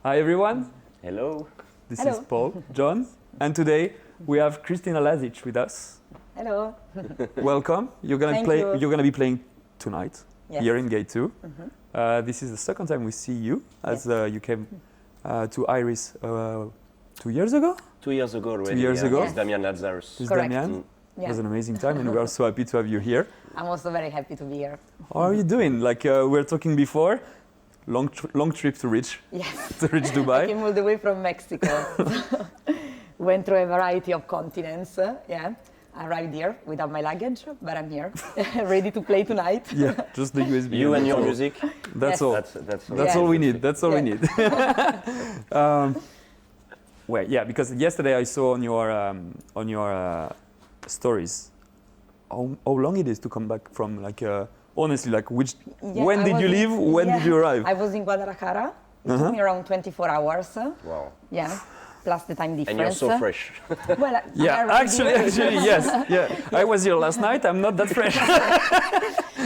Hi everyone, Hello. this Hello. is Paul, John, and today we have Cristina Lazic with us. Hello. Welcome. You're gonna Thank play. you. You're gonna be playing tonight Yes. here in Gate 2. This is the second time we see you, as Yes. you came to Iris 2 years ago. 2 years ago already. 2 years ago? With Damian Lazarus. With Correct. Damian. It Yeah. was an amazing time, and we are so happy to have you here. I'm also very happy to be here. How are you doing? Like we were talking before, long trip to reach Yes. to I Dubai. came all the way from Mexico. Went through a variety of continents. Yeah. Arrived here without my luggage, but I'm here, ready to play tonight. Yeah, just the USB. You and your all. music. That's Yes. all. That's That's Yeah. all we need. That's all we Yeah. need. Well, yeah, because yesterday I saw on your stories how long it is to come back from honestly which Yeah, when I did was you in- leave? When yeah, did you arrive? I was in Guadalajara. It Uh-huh. took me around 24 hours. Wow. Yeah. Plus the time difference. And you're so fresh. Well, I Yeah, arrived actually, here- yes, yeah. I was here last night. I'm not that fresh.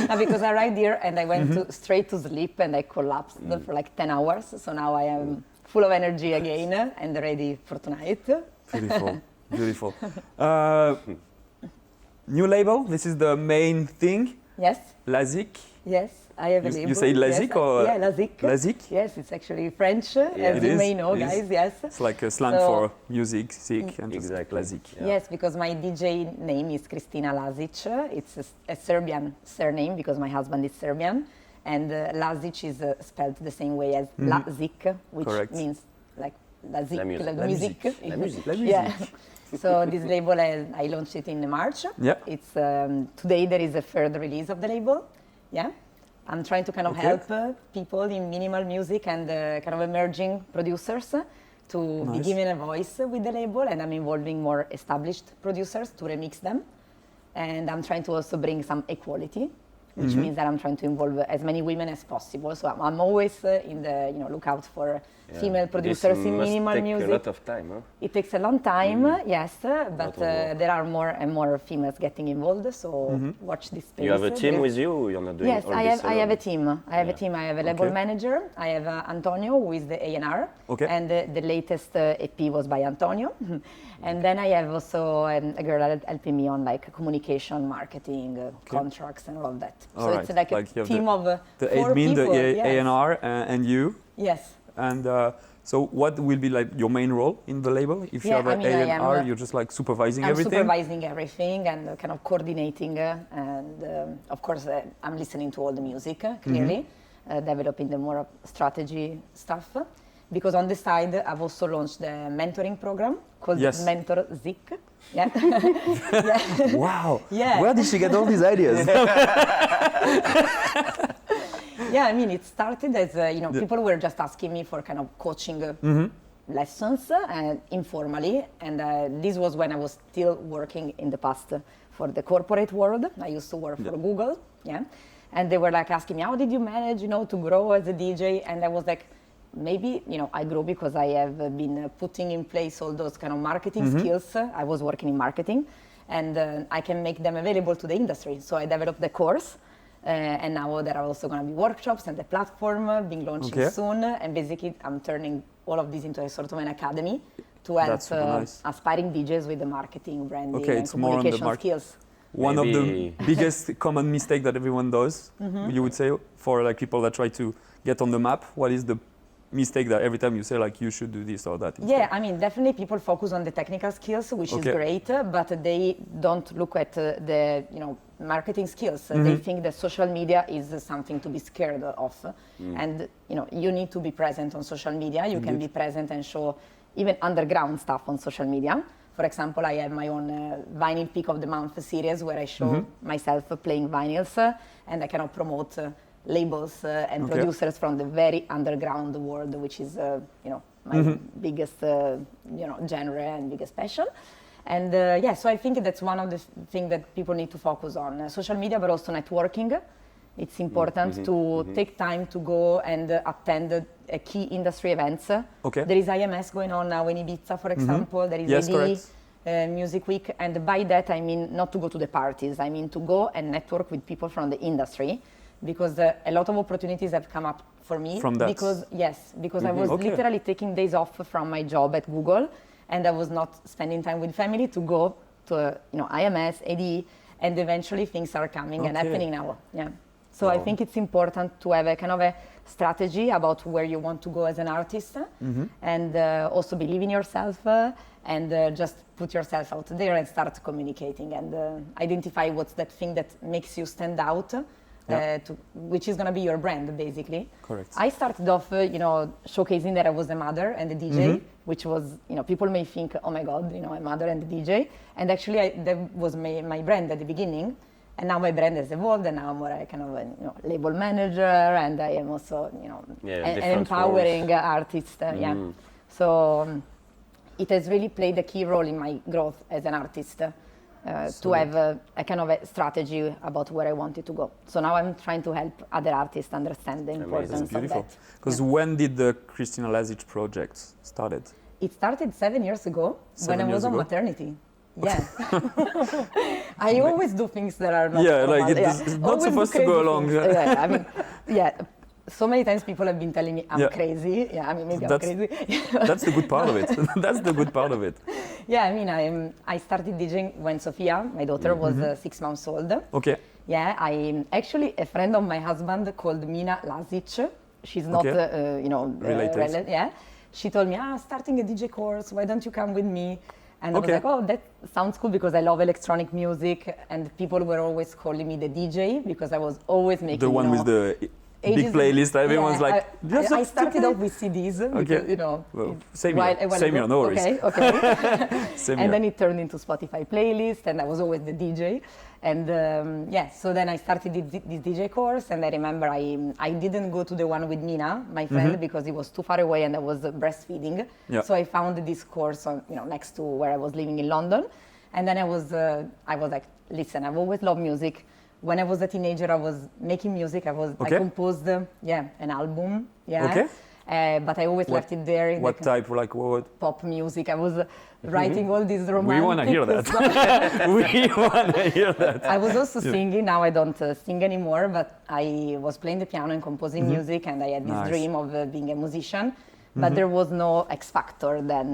No, because I arrived here and I went straight to sleep and I collapsed for like 10 hours. So now I am full of energy again and ready for tonight. Beautiful, beautiful. New label. This is the main thing. Yes, Lazic. yes, I have a You label. say Lazic yes, or yeah, Lazic. Lazic? Yes, it's actually French, It as you is, may know, it is. guys. Yes. It's like a slang So- for music, sick, and just Exactly. Lazic. Yeah. Yes, because my DJ name is Cristina Lazic. It's a Serbian surname because my husband is Serbian, and Lazic is spelled the same way as Lazic, which Correct. means like Lazic, La music. like La music. musique. La musique. La Yeah. music. So this label, I launched it in March. Yeah. It's today there is a third release of the label. Yeah. I'm trying to kind of Okay. help people in minimal music and kind of emerging producers to be Nice. given a voice with the label, and I'm involving more established producers to remix them. And I'm trying to also bring some equality, which means that I'm trying to involve as many women as possible. So I'm always in the lookout for female producers This in must minimal take music. a lot of time, huh? It takes a long time, yes, but Lot of work. there are more and more females getting involved. So watch this space. You have a team There is- with you? You're not doing Yes, all I this have a alone? team. I have a Yeah. team. I have a label Okay. manager. I have Antonio, who is the A&R. Okay. And the latest EP was by Antonio. And then I have also a girl helping me on like communication, marketing, contracts, and all of that. All So right. it's like a Like you have team of The 4 admin, the people. Yes. A&R, and you. Yes. And so, what will be like your main role in the label? If you Yeah, have I an mean, I am, A&R, you're just like supervising I'm everything. supervising everything and kind of coordinating, and of course I'm listening to all the music clearly, developing the more strategy stuff. Because on the side I've also launched the mentoring program called Yes. Mentor Zik. Yeah. Yeah. Wow. Yeah. Where did she get all these ideas? Yeah, I mean, it started as, people were just asking me for kind of coaching lessons informally. And this was when I was still working in the past for the corporate world. I used to work for Google, yeah. And they were like asking me, how did you manage, to grow as a DJ? And I was like, maybe, I grew because I have been putting in place all those kind of marketing skills. I was working in marketing, and I can make them available to the industry. So I developed the course. And now there are also going to be workshops and the platform being launching Okay. soon. And basically, I'm turning all of this into a sort of an academy to help That's super nice. aspiring DJs with the marketing, branding, Okay, and it's more on the communication skills. One of the Maybe- biggest common mistake that everyone does, you would say, for like people that try to get on the map. What is the mistake that every time you say like you should do this or that? Yeah, I mean, definitely people focus on the technical skills, which Okay. is great, but they don't look at the marketing skills. They think that social media is something to be scared of, and you need to be present on social media. You can be present and show even underground stuff on social media. For example, I have my own vinyl pick of the month series where I show myself playing vinyls, and I kind of promote labels and Okay. producers from the very underground world, which is my biggest genre and biggest passion. And so I think that's one of the things that people need to focus on, social media, but also networking. It's important to take time to go and attend key industry events. Okay. There is IMS going on now in Ibiza, for example. There is Yes, AD, correct. Music Week, and by that I mean not to go to the parties. I mean to go and network with people from the industry, because a lot of opportunities have come up for me. From that? Because I was Okay. literally taking days off from my job at Google, and I was not spending time with family to go to IMS, ADE, and eventually things are coming and Okay. happening now. Yeah. So I Wow. think it's important to have a kind of a strategy about where you want to go as an artist, and also believe in yourself, and just put yourself out there and start communicating and identify what's that thing that makes you stand out, which is going to be your brand, basically. Correct. I started off, showcasing that I was a mother and a DJ, which was, people may think, oh my God, a mother and a DJ. And actually, that was my brand at the beginning. And now my brand has evolved, and now I'm more a kind of a label manager, and I am also, an different empowering roles. artist. Yeah. So it has really played a key role in my growth as an artist. To have a kind of a strategy about where I wanted to go. So now I'm trying to help other artists understand the importance That's of beautiful. that. Because when did the Cristina Lazic project started? It started 7 years ago 7 when I years was on ago? maternity. Yeah. I always do things that are not Yeah, normal. like it's not Always do supposed to go crazy along. things. Yeah, I mean, so many times people have been telling me I'm Yeah. crazy. Yeah, I mean, maybe That's- I'm crazy. That's the good part of it. That's the good part of it. Yeah, I mean, I started DJing when Sofia, my daughter, was 6 months old. Okay. Yeah, I actually, a friend of my husband called Cristina Lazic. She's not, Okay. Related. yeah. She told me, starting a DJ course, why don't you come with me? And Okay. I was like, oh, that sounds cool because I love electronic music, and people were always calling me the DJ because I was always making, The one with the big ages- playlist. Everyone's Yeah, like, "Just I a started DJ." off with CDs because, Well, same while- here. while Same ago. here, no worries. Okay. Same And here. then it turned into Spotify playlist, and I was always the DJ. And so then I started this DJ course, and I remember I didn't go to the one with Nina, my friend, because it was too far away, and I was breastfeeding. Yeah. So I found this course on, next to where I was living in London, and then I was like, listen, I've always loved music. When I was a teenager, I was making music. I Okay. composed, an album. Yeah. Okay. But I always left it there in What the type? Like what? pop music. I was writing all these romantic. We want to hear that. We want to hear that. I was also singing. Now I don't sing anymore, but I was playing the piano and composing music, and I had this Nice. dream of being a musician. But there was no X Factor then,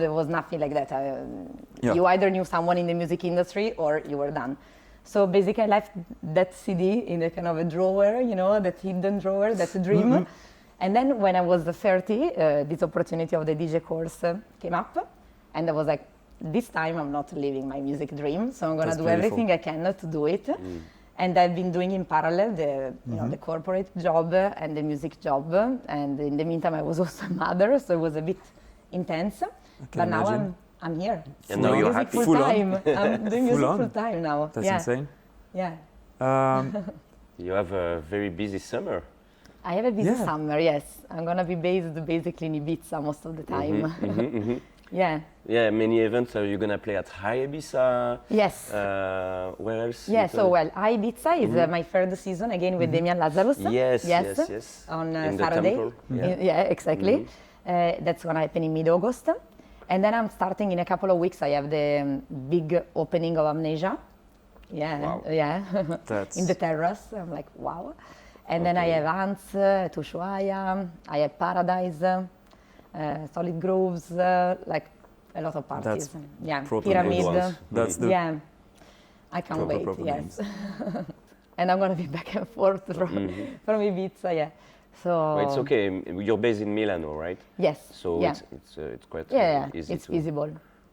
there was nothing like that. Yeah. You either knew someone in the music industry or you were done. So basically, I left that CD in a kind of a drawer, that hidden drawer, that's a dream. And then when I was 30, this opportunity of the DJ course came up, and I was like, this time I'm not living my music dream, so I'm gonna That's do beautiful. everything I can to do it. And I've been doing in parallel the corporate job and the music job, and in the meantime I was also a mother, so it was a bit intense. But now imagine. I'm here. And now you're music happy. full Full on. time. I'm doing music Full on. full time now. That's yeah. insane. Yeah. You have a very busy summer. I have a busy Yeah. summer, yes. I'm gonna be based basically in Ibiza most of the time. Yeah. Yeah, many events. Are you gonna play at High Ibiza? Yes. Where else? Yeah, You so can- well, Ibiza is my third season again with Damian Lazarus. Yes, yes. On In the Saturday. temple, Yeah, exactly. That's gonna happen in mid-August. And then I'm starting in a couple of weeks. I have the big opening of Amnesia. Yeah, Wow. yeah. That's In the terrace. I'm like, wow. And then I have Ants, Tushuaya, I have Paradise, Solid Grooves, like a lot of parties. That's Yeah, proper Pyramid. good ones. that's the Yeah, I can't wait. proper Yes, and I'm gonna be back and forth from Ibiza. Yeah, so Well, it's okay. You're based in Milano, right? Yes. So yeah. it's quite yeah, easy it's to. feasible.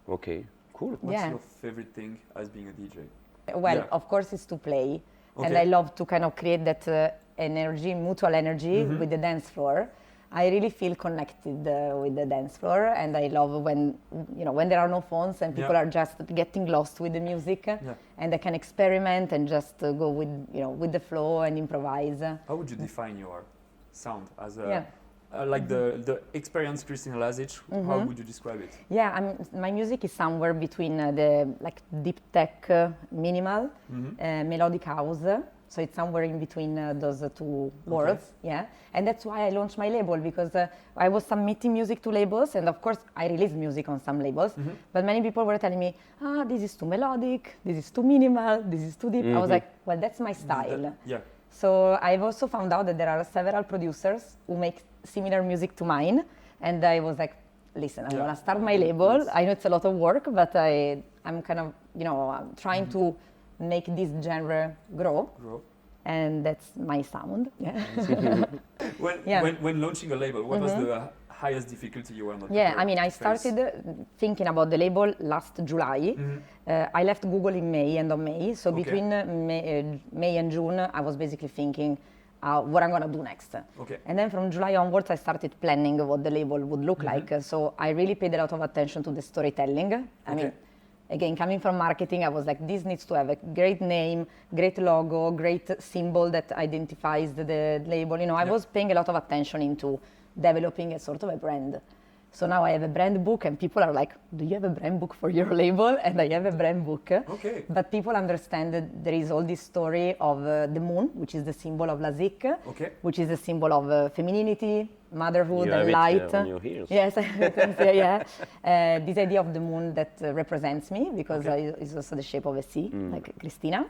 Okay, cool. What's Yeah. your favorite thing as being a DJ? Well, Yeah. of course, it's to play, and Okay. I love to kind of create that energy, mutual energy with the dance floor. I really feel connected with the dance floor, and I love when when there are no phones and people Yeah. are just getting lost with the music, and they can experiment and just go with with the flow and improvise. How would you define your sound as a Yeah. like the experience Cristina Lazic? How would you describe it? Yeah, my music is somewhere between the like deep tech, minimal, melodic house. So it's somewhere in between those two worlds. Yeah, and that's why I launched my label, because I was submitting music to labels, and of course I release music on some labels. But many people were telling me, this is too melodic, this is too minimal, this is too deep. I was like, well, that's my style. Yeah. So I've also found out that there are several producers who make similar music to mine, and I was like, listen, I'm gonna start my label. Yes. I know it's a lot of work, but I'm kind of, I'm trying to make this genre grow. And that's my sound. Yeah. When launching a label, what was the highest difficulty you were not? Yeah, I mean, I to face? started thinking about the label last July. I left Google in May, end of May. So between May and June, I was basically thinking what I'm gonna do next. Okay. And then from July onwards, I started planning what the label would look like. So I really paid a lot of attention to the storytelling. I mean, again, coming from marketing, I was like, this needs to have a great name, great logo, great symbol that identifies the label. I was paying a lot of attention into developing a sort of a brand. So now I have a brand book, and people are like, do you have a brand book for your label? And I have a brand book. Okay. But people understand that there is all this story of the moon, which is the symbol of Lazic, which is a symbol of femininity, motherhood, you and have light. It, on your heels. Yes, this idea of the moon that represents me, because it's also the shape of a sea, like Cristina.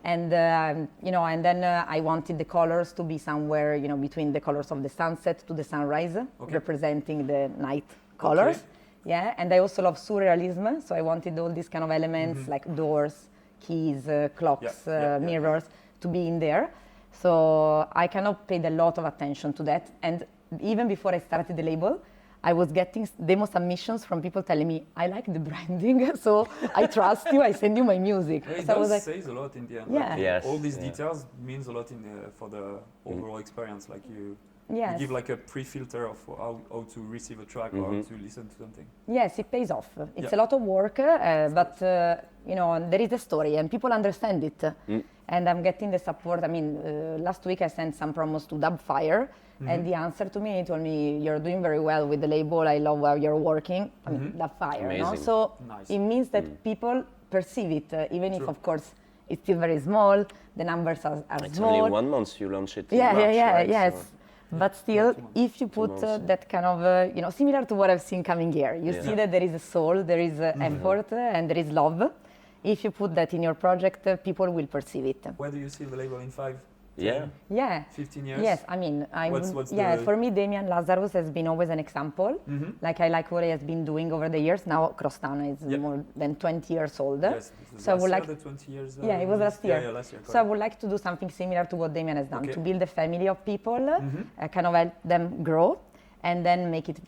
And and then I wanted the colors to be somewhere, between the colors of the sunset to the sunrise, representing the night colors. Yeah, and I also love surrealism, so I wanted all these kind of elements like doors, keys, clocks, mirrors to be in there. So I kind of paid a lot of attention to that. And even before I started the label, I was getting demo submissions from people telling me, I like the branding, so I trust you, I send you my music. It so does says a lot in the end. Yeah. Like, Yes, all these details means a lot for the overall experience. Like you Yes. give like a pre-filter of how to receive a track or how to listen to something. Yes, it pays off. It's a lot of work, but there is a story and people understand it. And I'm getting the support. I mean, last week I sent some promos to Dubfire, and the answer to me told me, you're doing very well with the label. I love how you're working. I mean, Dubfire. No? So it means that people perceive it, even if, of course, it's still very small. The numbers are it's small. only 1 month you launch it in March, right? Yes. So But still, if you put that kind of, similar to what I've seen coming here, you see that there is a soul, there is effort, and there is love. If you put that in your project, people will perceive it. Where do you see the label in 5, 10, Yeah. 15 years? Yes, I mean, What's for me, Damian Lazarus has been always an example. Like, I like what he has been doing over the years. Now, Crostana is more than 20 years old. Yes, so I would like the 20 years. It was last year. Yeah, last year. So I would like to do something similar to what Damian has done, to build a family of people, kind of help them grow, and then make it,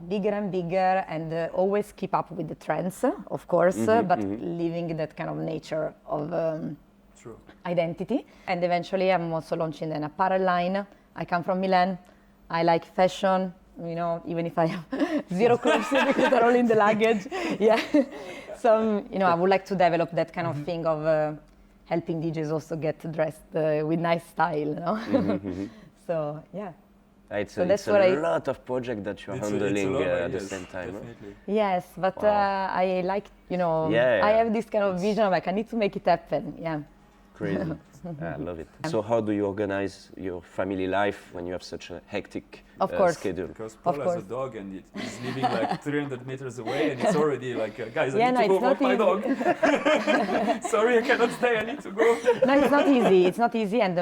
bigger and bigger, and always keep up with the trends, of course, but leaving that kind of nature of identity. And eventually, I'm also launching an apparel line. I come from Milan. I like fashion, even if I have zero clothes because they're all in the luggage. Yeah. So, I would like to develop that kind of thing of helping DJs also get dressed with nice style, So, yeah. It's So a that's what lot of projects that you're handling at the same time. Definitely. Yes, but I like, I have this kind of vision of like, I need to make it happen. Yeah. Crazy. I love it. So how do you organize your family life when you have such a hectic schedule? Because Paul has a dog and he's living like 300 meters away and it's already like, guys, I need to go walk my dog. Sorry, I cannot stay, I need to go. No, it's not easy. It's not easy. And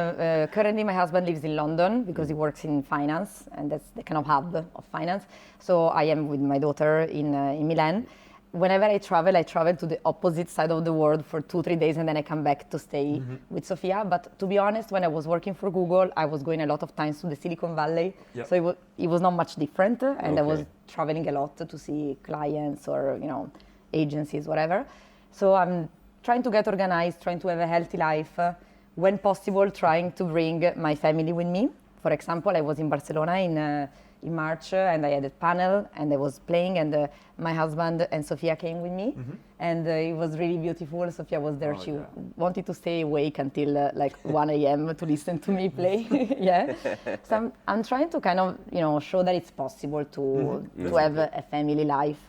currently my husband lives in London because he works in finance, and that's the kind of hub of finance. So I am with my daughter in Milan. Whenever I travel to the opposite side of the world for 2-3 days, and then I come back to stay with Sofia. But to be honest, when I was working for Google, I was going a lot of times to the Silicon Valley. Yep. So it was not much different. And I was traveling a lot to see clients or, agencies, whatever. So I'm trying to get organized, trying to have a healthy life. When possible, trying to bring my family with me. For example, I was in Barcelona in March, and I had a panel, and I was playing, and my husband and Sofia came with me, and it was really beautiful. Sofia was there; she wanted to stay awake until like 1 a.m. to listen to me play. Yeah, so I'm trying to kind of show that it's possible to have a family life.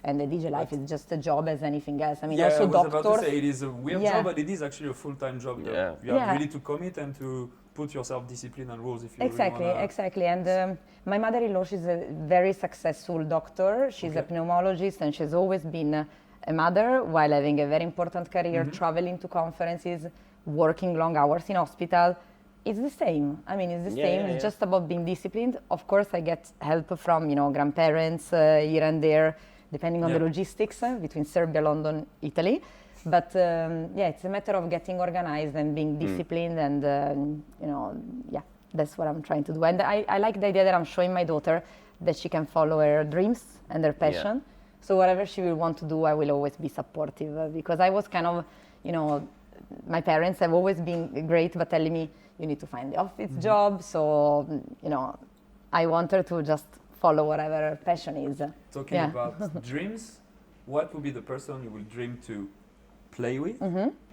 And the DJ life is just a job as anything else. I mean, also I was doctors. about to say it is a weird job, but it is actually a full-time job. Yeah. You have really to commit and to put yourself discipline and rules if you Exactly. And my mother-in-law, she's a very successful doctor. She's a pneumologist, and she's always been a mother while having a very important career, traveling to conferences, working long hours in hospital. It's the same. I mean, it's the Yeah, same. yeah, It's yeah. just about being disciplined. Of course, I get help from, grandparents here and there, depending on the Yeah. logistics between Serbia, London, Italy. But yeah, it's a matter of getting organized and being disciplined, and yeah, that's what I'm trying to do. And I like the idea that I'm showing my daughter that she can follow her dreams and her passion. So whatever she will want to do, I will always be supportive because I was kind of, my parents have always been great, but telling me you need to find the office job. So, I want her to just follow whatever her passion is. Talking about dreams, what would be the person you will dream to play with?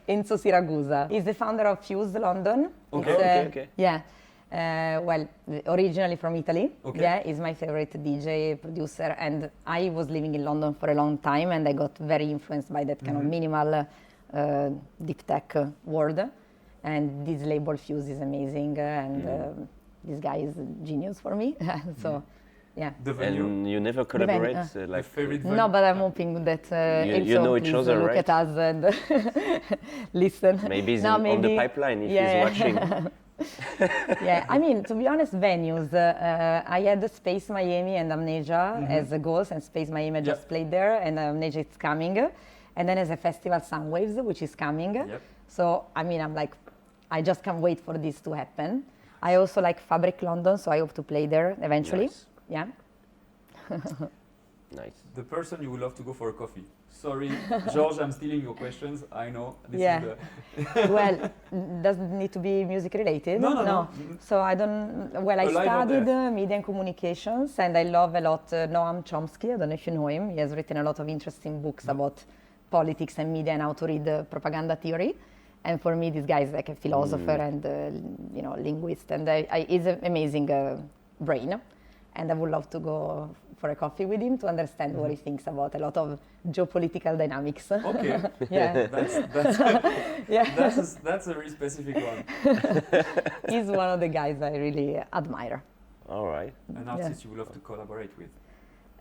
Enzo Siragusa. He's the founder of Fuse London. Okay. Okay. Yeah. Well, originally from Italy. Okay. Yeah, he's my favorite DJ, producer, and I was living in London for a long time, and I got very influenced by that kind of minimal deep tech world. And this label Fuse is amazing, and this guy is a genius for me. So, yeah. The venue, And you never collaborate? the favorite venue? No, but I'm hoping that You know each please other, look right? at us and listen. Maybe he's No, on the maybe- pipeline if yeah. he's watching. Yeah, I mean, to be honest, venues. I had Space Miami and Amnesia as goals, and Space Miami just played there, and Amnesia is coming. And then there's a festival, Sunwaves, which is coming. Yep. So, I mean, I'm like, I just can't wait for this to happen. I also like Fabric London, so I hope to play there eventually. Nice. Yeah. Nice. The person you would love to go for a coffee. Sorry, George, I'm stealing your questions. I know. This Yeah. is the Well, doesn't need to be music related. No. So I don't. Well, I Alive or studied death? media and communications, and I love a lot Noam Chomsky. I don't know if you know him. He has written a lot of interesting books about politics and media and how to read propaganda theory. And for me, this guy is like a philosopher and linguist, and he's an amazing brain. And I would love to go for a coffee with him to understand what he thinks about a lot of geopolitical dynamics. Okay. Yeah. That's a very specific one. He's one of the guys I really admire. All right. An artist you would love to collaborate with.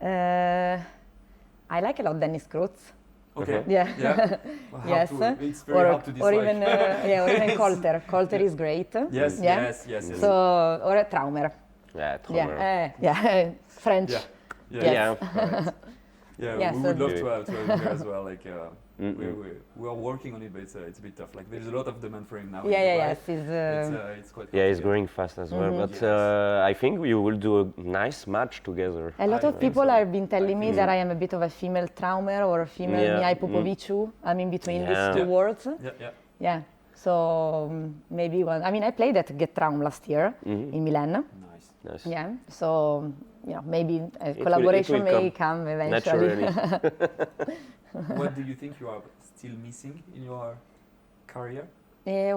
I like a lot Dennis Krutz. Okay. Yeah. Yeah. Well, Yes. It's very hard to Or dislike. even or even Coulter. Coulter is great. Yes. Yeah. Yes. So or a Traumer. Yeah, Trummer. Yeah. French. Yeah. Yes. Yeah. Alright. Yeah, Yeah, we so- would love to have him here as well. Like, we are working on it, but it's a bit tough. Like, there's a lot of demand for him now. in Dubai. Yes. It's quite. Yeah, he's hard to growing fast as well. But Yes. I think you will do a nice match together. A lot I of think people so. have been telling me think that I am a bit of a female Traumer or a female Yeah. Mihai Popoviciu. I'm in between Yeah. these two Yeah. worlds. get. Yeah. Yeah. So maybe one. I mean, I played at Get Traum last year in Milan. Nice. Nice. Yeah. So maybe a will- collaboration it will may come eventually. Naturally. What do you think you are still missing in your career?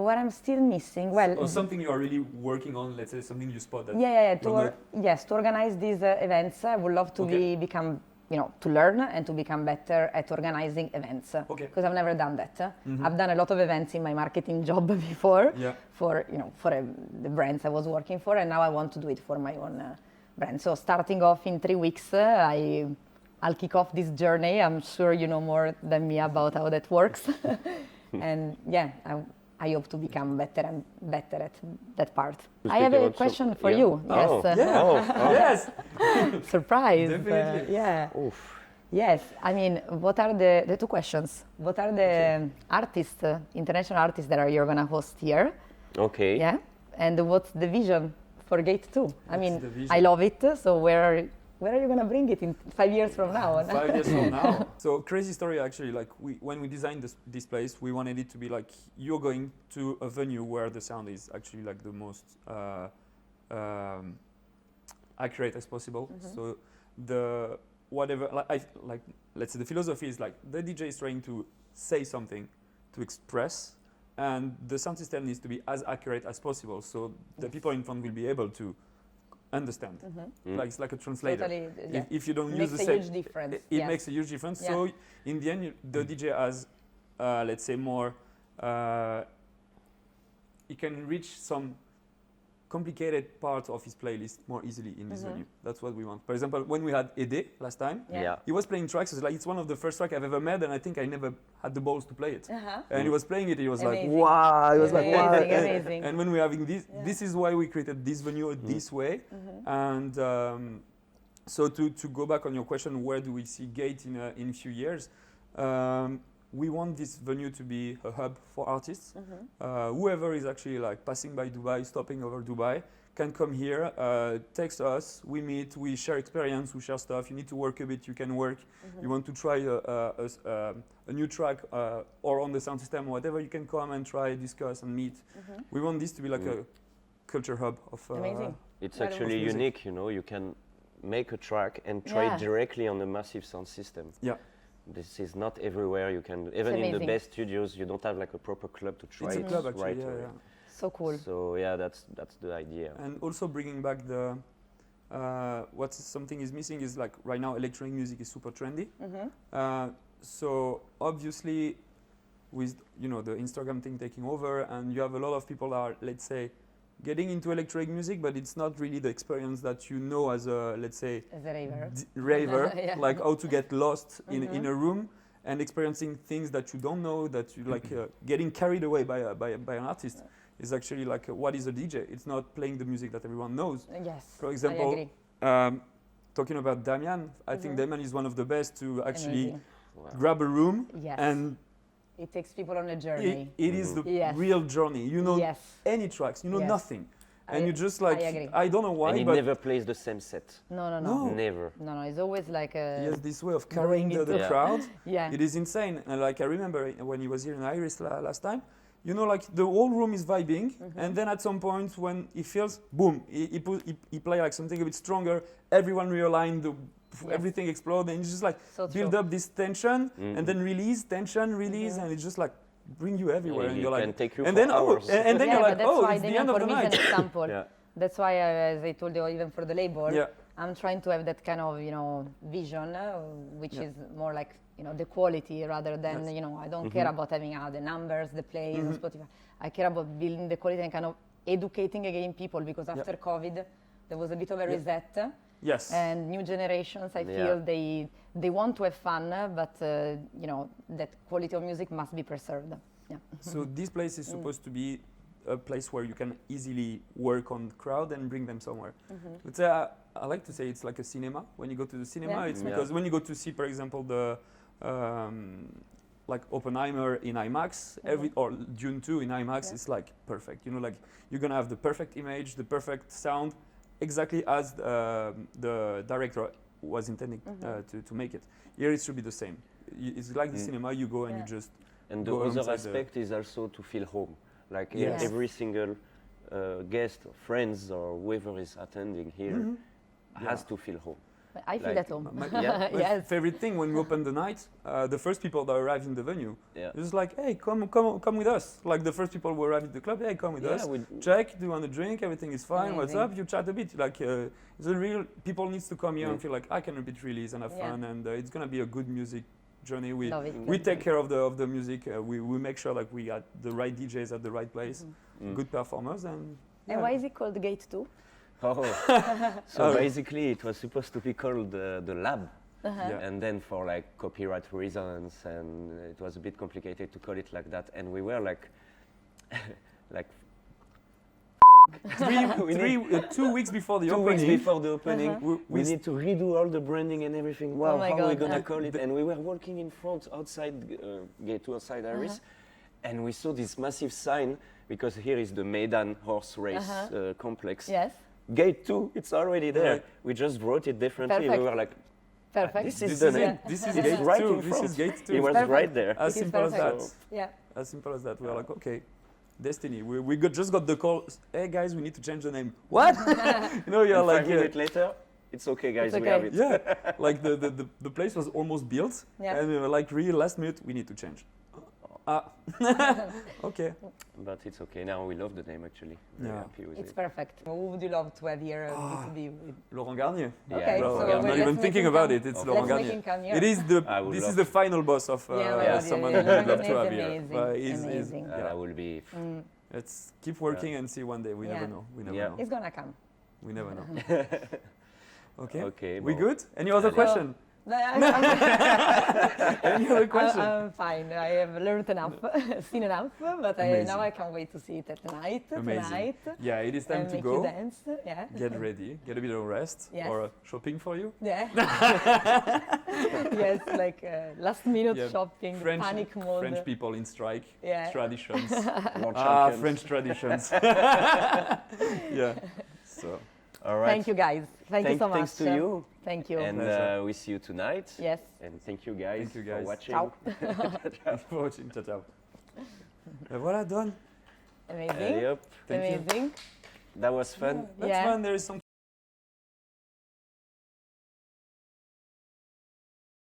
What I'm still missing, well, Or something you are really working on? Let's say something you spot that. yeah. you're not- To organize these events, I would love to Okay. become, to learn and to become better at organizing events. Okay. Because I've never done that. I've done a lot of events in my marketing job before. Yeah. For the brands I was working for, and now I want to do it for my own brand. So starting off in 3 weeks, I'll kick off this journey. I'm sure you know more than me about how that works. And yeah, I hope to become better and better at that part. I have a also- question for yeah. you. Yes. Oh. Yeah. Oh. Yes. Surprise. Definitely. Yeah. Oof. Yes. I mean, what are the two questions? What are the artists, international artists that you're going to host here? Okay. Yeah. And what's the vision for Gate 2? I mean, the vision? I love it. So where are you going to bring it in 5 years from now? 5 years from now. So crazy story actually. Like when we designed this place, we wanted it to be like you're going to a venue where the sound is actually like the most accurate as possible. So the whatever like let's say the philosophy is like the DJ is trying to say something, to express, and the sound system needs to be as accurate as possible. So the people in front will be able to understand. Like it's like a translator. Totally, yeah. If you don't It use makes the a same, huge difference. it Yeah. makes a huge difference. Yeah. So in the end, the DJ has, let's say, more. He can reach some complicated part of his playlist more easily in this venue. That's what we want. For example, when we had Ede last time, Yeah. he was playing tracks. It's one of the first tracks I've ever made, and I think I never had the balls to play it. And he was playing it. He was like, Amazing. "Wow!" He was like, "Wow!" Amazing. And when we're having this is why we created this venue this way. And so to go back on your question, where do we see Gate in a few years? We want this venue to be a hub for artists. Whoever is actually like passing by Dubai, stopping over Dubai, can come here, text us, we meet, we share experience, we share stuff. You need to work a bit, you can work. You want to try a new track or on the sound system or whatever, you can come and try, discuss and meet. We want this to be like a culture hub of Amazing. It's Right, actually music. unique, you know, you can make a track and try it directly on a massive sound system. Yeah. This is not everywhere you can, even in the amazing. best studios, you don't have like a proper club to try It's a it club actually, right yeah, away. yeah. So cool. So yeah, that's the idea. And also bringing back the what something is missing is like right now electronic music is super trendy. So obviously with the Instagram thing taking over, and you have a lot of people that are, let's say, getting into electronic music, but it's not really the experience that you know as a, let's say, As a raver. raver, Yeah. like how to get lost in a room and experiencing things that you don't know, that you like getting carried away by an artist is actually like what is a DJ? It's not playing the music that everyone knows. Yes. For I example, agree. talking about Damian, I think Damian is one of the best to actually Amazing. Wow. grab a room Yes. and It takes people on a journey. it is the Yes. real journey. You know Yes. any tracks, you know Yes. nothing. And I- you just like, I agree. I don't know why, And he but never plays the same set. No. No. Never. No, it's always like a. he has this way of carrying Going the into- crowd. Yeah. It is insane. And like I remember when he was here in Iris last time, like the whole room is vibing, and then at some point when he feels, boom, he play like something a bit stronger. Everyone realign, everything explode, and it's just like So build true. up this tension, and then release tension, release, and it's just like bring you everywhere. And He you're can like, take you and for then hours. and then Yeah, you're but like, that's oh, why it's the Damian end of for the me is night. an example. Yeah. That's why, as I told you, even for the label, Yeah. I'm trying to have that kind of, vision, which is more like, the quality rather than, Yes. I don't care about having the numbers, the plays on Spotify. I care about building the quality and kind of educating again people, because after COVID, there was a bit of a reset. Yes. And new generations, I feel they want to have fun, but that quality of music must be preserved. Yeah. So this place is supposed to be a place where you can easily work on crowd and bring them somewhere. Let's say I like to say it's like a cinema. When you go to the cinema, Yeah. it's Yeah. because when you go to see, for example, the like Oppenheimer in IMAX, or Dune 2 in IMAX, it's like perfect. Like you're gonna have the perfect image, the perfect sound, exactly as the director was intending to make it. Here it should be the same. It's like the cinema. You go and you just. And the go other inside aspect is also to feel home. Like Yes. every single guest, friends, or whoever is attending here has to feel home. But I feel Like- at home. My Yes. favorite thing when we open the night, the first people that arrive in the venue, Yeah. it's like, hey, come with us. Like the first people who arrive at the club, hey, come with Yeah, us. we- Check, do you want a drink? Everything is fine. What's Amazing. up? You chat a bit. Like it's a real people needs to come here and feel like I can a bit release and have Yeah. fun, and it's gonna be a good music journey. Love it. We take care of the music. We make sure like we got the right DJs at the right place, good performers, and. And why is it called Gate 2? Oh, so Oh. basically it was supposed to be called the lab. Yeah. And then for like copyright reasons, and it was a bit complicated to call it like that. And we were like, like 2 weeks before the 2 opening. weeks before the opening, We we need to redo all the branding and everything. Wow, my how are we God. gonna call it? And we were walking in front outside Gate 2 outside Iris, and we saw this massive sign because here is the Maidan horse race complex. Yes. Gate 2, it's already there. Right. We just wrote it differently. Perfect. We were like, Perfect. this is the name. This is It's Gate right 2. in This front. is Gate 2. It was Perfect. right there. As It is simple as that. perfect. Yeah. As simple as that. We are like, okay, destiny. We just got the call. Hey guys, we need to change the name. What? You're And like, 5 minutes later, it's okay, guys, It's we okay. have it. yeah, like the place was almost built, Yeah. and we were like, really last minute, we need to change. Okay. But it's okay. Now we love the name actually. Very Yeah. happy with It's it. perfect. Who would you love to have here to be with? Laurent Garnier. Yeah, Okay, Bro, so I'm well, not let's even make thinking him about come. it. It's Let's Laurent make Garnier. him come here. It is I would this love is the final boss of Yeah, someone we would love to have here. amazing. He's- Amazing. yeah. That will be Let's keep working and see one day. We Yeah. never know. We never Yeah. know. It's gonna come. We never know. Okay. Okay, We bon. good? Any other Allez. question? Any other question? I'm fine. I have learned enough, seen enough, but Amazing. now I can't wait to see it at night. Amazing. Tonight. Yeah, it is time And to make go. you dance. Yeah. Get ready. Get a bit of rest Yes. or shopping for you. Yeah. Yes, like last minute Yeah, shopping, panic mode. French people in strike. Yeah. Traditions. World Ah, champions. French traditions. Yeah. So. All right. Thank you guys. Thank you so much. Thanks to you. Thank you. And Pleasure. we see you tonight. Yes. And thank you guys, Thank you guys. for watching. Ciao. Thanks for watching. Ciao, ciao. Et voilà, done. Amazing. Allez hop. Thank you. Amazing. That was fun. That's Yeah. fun. There is some